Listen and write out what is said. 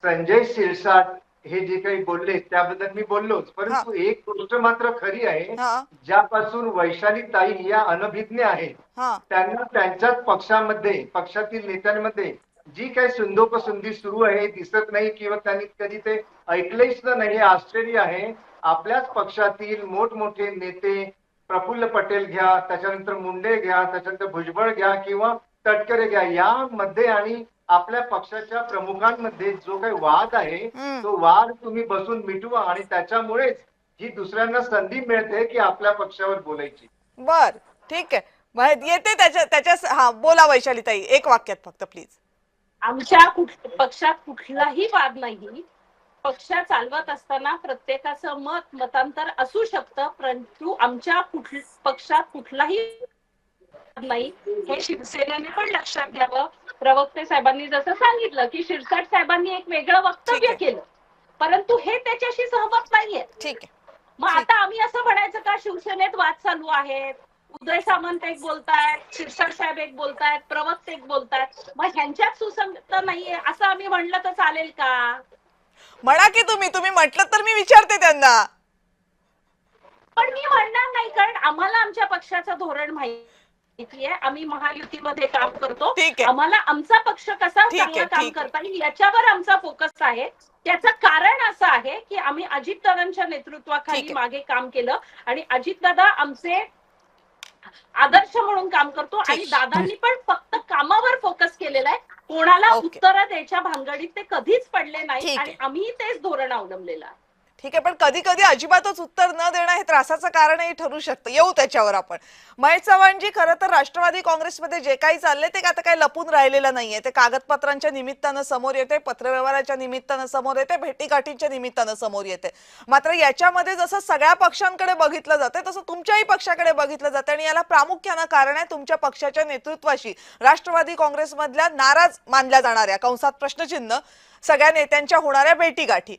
संजय शिरसाट हे जे काही बोलले त्याबद्दल मी बोललोच, हा परंतु एक गोष्ट मात्र खरी आहे, हा ज्यापासून वैशाली ताई या अनभिज्ञ आहेत, हा त्यांना त्यांच्याच पक्षामध्ये पक्षातील नेत्यांमध्ये जी काही सुंदोपसुंदी सुरू आहे दिसत नाही किंवा त्यांनी कधी ते ऐकलेच नाही. हे आश्चर्य आहे. आपल्याच पक्षातील मोठमोठे नेते प्रफुल्ल पटेल घ्या, त्याच्यानंतर मुंडे घ्या, त्याच्यानंतर भुजबळ घ्या किंवा तटकरे घ्या, यामध्ये आणि आपल्या पक्षाच्या प्रमुखांमध्ये जो काही वाद आहे हम्म तो वाद तुम्ही बसून मिटवा आणि त्याच्यामुळेच ही दुसऱ्यांना संधी मिळते की आपल्या पक्षावर बोलायची. बर ठीक आहे. येते त्याच्या हा बोला वैशालीताई, एक वाक्यात फक्त प्लीज. आमच्या पक्षात कुठलाही वाद नाही. पक्ष चालवत असताना प्रत्येकाचं मतांतर असू शकतं, परंतु आमच्या पक्षात कुठलाही नाही हे शिवसेनेने पण लक्षात घ्यावं. प्रवक्ते साहेबांनी जसं सांगितलं की शिरसाट साहेबांनी एक वेगळं वक्तव्य केलं, परंतु हे त्याच्याशी सहमत नाहीये. ठीक आहे. मग आता आम्ही असं म्हणायचं का शिवसेनेत वाद चालू आहेत, उदय सामंत एक बोलतायत, शिरसाट साहेब एक बोलतायत, प्रवक्ते एक बोलतायत, मग ह्यांच्यात सुसंगतता नाहीये असं आम्ही म्हणलं तर चालेल का? म्हणा की तुम्ही म्हटलं तर मी विचारते त्यांना. पण मी म्हणणार नाही, कारण आम्हाला आमच्या पक्षाचं धोरण माहितीये. आम्ही महायुतीमध्ये काम करतो. ठीक आहे. आम्हाला आमचा पक्ष कसा चांगलं काम करता येईल याच्यावर आमचा फोकस आहे. त्याचं कारण असं आहे की आम्ही अजितदादांच्या नेतृत्वाखाली मागे काम केलं आणि अजितदादा आमचे आदर्श म्हणून काम करतो आणि दादांनी पण फक्त कामावर फोकस केलेला आहे. कोणाला उत्तर द्यायच्या भानगडीत ते कधीच पडले नाही आणि आम्ही तेच धोरण अवलंबलेलं आहे. ठीक आहे, पण कधी कधी अजिबातच उत्तर न देणं हे त्रासाचं कारणही ठरू शकतं. येऊ त्याच्यावर आपण. महेश चव्हाणजी, खरं तर राष्ट्रवादी काँग्रेसमध्ये जे काही चाललंय ते आता काही लपून राहिलेलं नाहीये. ते कागदपत्रांच्या निमित्तानं समोर येते, पत्रव्यवहाराच्या निमित्तानं समोर येते, भेटीगाठींच्या निमित्तानं समोर येते. मात्र याच्यामध्ये जसं सगळ्या पक्षांकडे बघितलं जाते तसं तुमच्याही पक्षाकडे बघितलं जाते आणि याला प्रामुख्यानं कारण आहे तुमच्या पक्षाच्या नेतृत्वाशी राष्ट्रवादी काँग्रेसमधल्या नाराज मानल्या जाणाऱ्या कंसात प्रश्नचिन्ह सगळ्या नेत्यांच्या होणाऱ्या भेटीगाठी.